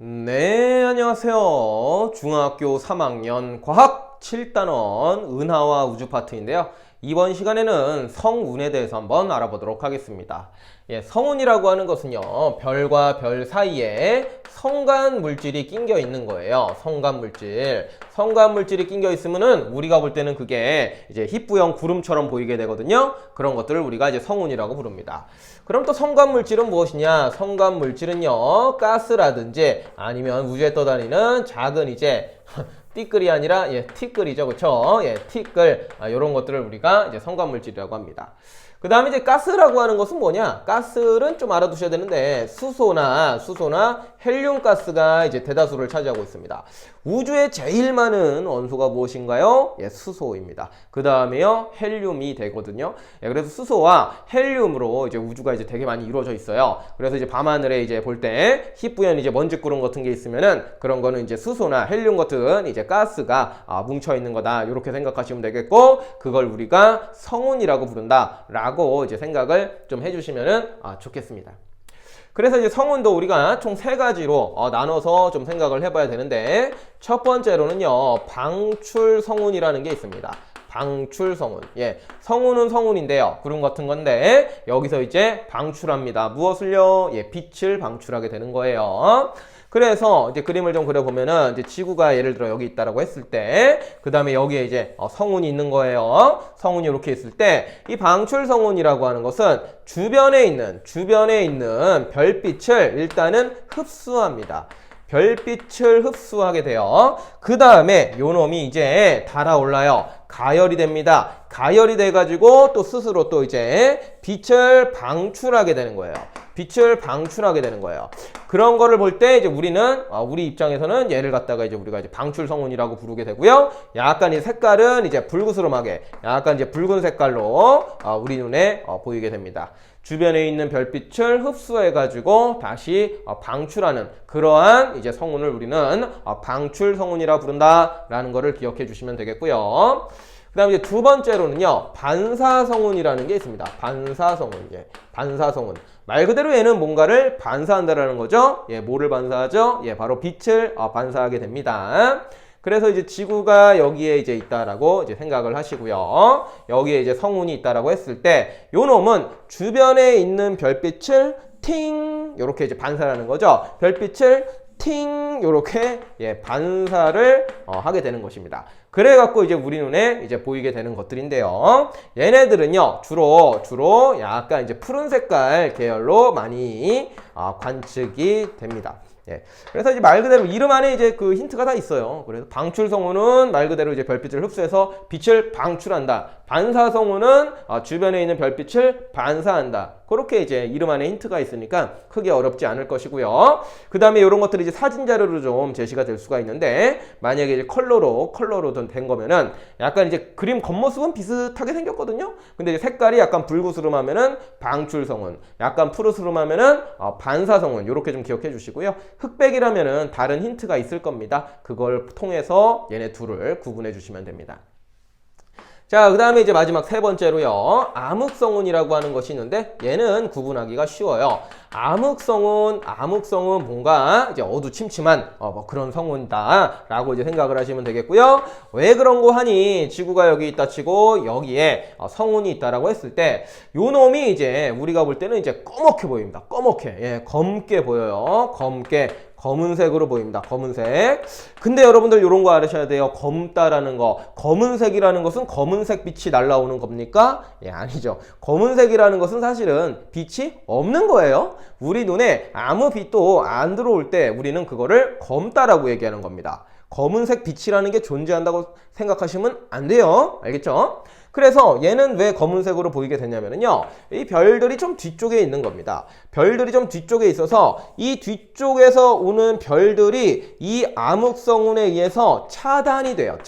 네, 안녕하세요. 중학교 3학년 과학 7단원 은하와 우주 파트인데요. 이번 시간에는 성운에 대해서 한번 알아보도록 하겠습니다. 성운이라고 하는 것은요, 별과 별 사이에 성간 물질이 낑겨 있는 거예요. 성간 물질. 성간 물질이 낑겨 있으면은 우리가 볼 때는 그게 이제 희뿌연 구름처럼 보이게 되거든요. 그런 것들을 우리가 이제 성운이라고 부릅니다. 그럼 또 성간 물질은 무엇이냐? 성간 물질은요, 가스라든지 아니면 우주에 떠다니는 작은 이제 띠끌이 아니라 티끌이죠, 그렇죠? 티끌 이런 것들을 우리가 이제 성간 물질이라고 합니다. 그 다음에 이제 가스라고 하는 것은 뭐냐? 가스는 좀 알아두셔야 되는데 수소나 헬륨 가스가 이제 대다수를 차지하고 있습니다. 우주에 제일 많은 원소가 무엇인가요? 수소입니다. 그 다음에요, 헬륨이 되거든요. 그래서 수소와 헬륨으로 이제 우주가 이제 되게 많이 이루어져 있어요. 그래서 이제 밤하늘에 이제 볼 때 희뿌연 이제 먼지구름 같은 게 있으면은 그런 거는 이제 수소나 헬륨 같은 이제 가스가 뭉쳐 있는 거다. 이렇게 생각하시면 되겠고, 그걸 우리가 성운이라고 부른다. 라고 이제 생각을 좀 해주시면은 좋겠습니다. 그래서 이제 성운도 우리가 총 3가지로 나눠서 좀 생각을 해봐야 되는데, 첫 번째로는요, 방출 성운이라는 게 있습니다. 방출 성운. 성운은 성운인데요, 구름 같은 건데 여기서 이제 방출합니다. 무엇을요? 빛을 방출하게 되는 거예요. 그래서 이제 그림을 좀 그려보면은 이제 지구가 예를 들어 여기 있다라고 했을 때, 그 다음에 여기에 이제 성운이 있는 거예요. 성운이 이렇게 있을 때, 이 방출 성운이라고 하는 것은 주변에 있는 별빛을 일단은 흡수합니다. 별빛을 흡수하게 돼요. 그 다음에 요 놈이 이제 달아올라요. 가열이 됩니다. 가열이 돼가지고 또 스스로 또 이제 빛을 방출하게 되는 거예요. 빛을 방출하게 되는 거예요. 그런 거를 볼 때 이제 우리는 우리 입장에서는 얘를 갖다가 이제 우리가 이제 방출 성운이라고 부르게 되고요. 약간 이 색깔은 이제 불그스름하게 약간 이제 붉은 색깔로 우리 눈에 보이게 됩니다. 주변에 있는 별빛을 흡수해가지고 다시 방출하는 그러한 이제 성운을 우리는 방출 성운이라 부른다라는 거를 기억해 주시면 되겠고요. 그 다음에 이제 두 번째로는요, 반사성운이라는 게 있습니다. 반사성운. 반사성운. 말 그대로 얘는 뭔가를 반사한다라는 거죠. 뭐를 반사하죠? 바로 빛을 반사하게 됩니다. 그래서 이제 지구가 여기에 이제 있다라고 이제 생각을 하시고요. 여기에 이제 성운이 있다라고 했을 때, 요 놈은 주변에 있는 별빛을 팅! 요렇게 이제 반사하는 거죠. 별빛을 팅! 요렇게 반사를 하게 되는 것입니다. 그래갖고 이제 우리 눈에 이제 보이게 되는 것들인데요. 얘네들은요, 주로 약간 이제 푸른 색깔 계열로 많이 관측이 됩니다. 그래서 이제 말 그대로 이름 안에 이제 그 힌트가 다 있어요. 그래서 방출성운은 말 그대로 이제 별빛을 흡수해서 빛을 방출한다. 반사성운은 주변에 있는 별빛을 반사한다. 그렇게 이제 이름 안에 힌트가 있으니까 크게 어렵지 않을 것이고요. 그 다음에 이런 것들이 이제 사진 자료로 좀 제시가 될 수가 있는데, 만약에 이제 컬러로 된 거면은 약간 이제 그림 겉모습은 비슷하게 생겼거든요. 근데 이제 색깔이 약간 불구스름하면은 방출성운, 약간 푸르스름하면은 반사성운, 이렇게 좀 기억해 주시고요. 흑백이라면은 다른 힌트가 있을 겁니다. 그걸 통해서 얘네 둘을 구분해 주시면 됩니다. 자, 그 다음에 이제 마지막 세 번째로요, 암흑성운이라고 하는 것이 있는데 얘는 구분하기가 쉬워요. 암흑성운 뭔가 이제 어두침침한 뭐 그런 성운이다 라고 이제 생각을 하시면 되겠고요. 왜 그런 거 하니? 지구가 여기 있다 치고 여기에 성운이 있다라고 했을 때, 요 놈이 이제 우리가 볼 때는 이제 검게 보입니다. 검게 보여요. 검은색으로 보입니다. 검은색. 근데 여러분들 이런 거 알으셔야 돼요. 검다라는 거. 검은색이라는 것은 검은색 빛이 날라오는 겁니까? 아니죠. 검은색이라는 것은 사실은 빛이 없는 거예요. 우리 눈에 아무 빛도 안 들어올 때 우리는 그거를 검다라고 얘기하는 겁니다. 검은색 빛이라는 게 존재한다고 생각하시면 안 돼요. 알겠죠? 그래서 얘는 왜 검은색으로 보이게 되냐면요, 이 별들이 좀 뒤쪽에 있는 겁니다. 별들이 좀 뒤쪽에 있어서 이 뒤쪽에서 오는 별들이 이 암흑성운에 의해서 차단이 돼요.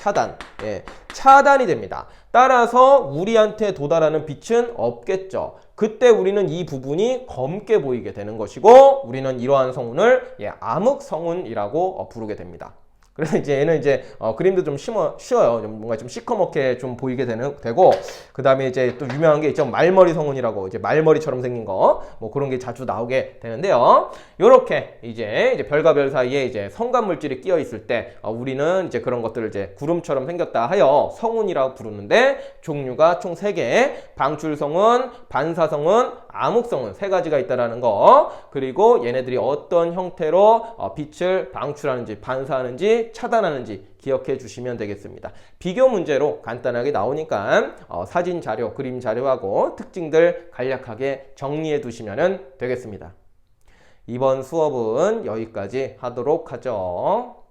차단이 됩니다. 따라서 우리한테 도달하는 빛은 없겠죠. 그때 우리는 이 부분이 검게 보이게 되는 것이고, 우리는 이러한 성운을 암흑성운이라고 부르게 됩니다. 그래서 이제 얘는 이제 그림도 좀 쉬워요. 좀 뭔가 좀 시커멓게 좀 보이게 되고, 그 다음에 이제 또 유명한 게 있죠. 말머리 성운이라고, 이제 말머리처럼 생긴 거, 뭐 그런 게 자주 나오게 되는데요. 요렇게 이제 별과 별 사이에 이제 성간 물질이 끼어 있을 때 우리는 이제 그런 것들을 이제 구름처럼 생겼다 하여 성운이라고 부르는데, 종류가 총 3개, 방출성운, 반사성운, 암흑성운 3가지가 있다라는 거, 그리고 얘네들이 어떤 형태로 빛을 방출하는지, 반사하는지, 차단하는지 기억해 주시면 되겠습니다. 비교 문제로 간단하게 나오니까 사진 자료, 그림 자료하고 특징들 간략하게 정리해 두시면 되겠습니다. 이번 수업은 여기까지 하도록 하죠.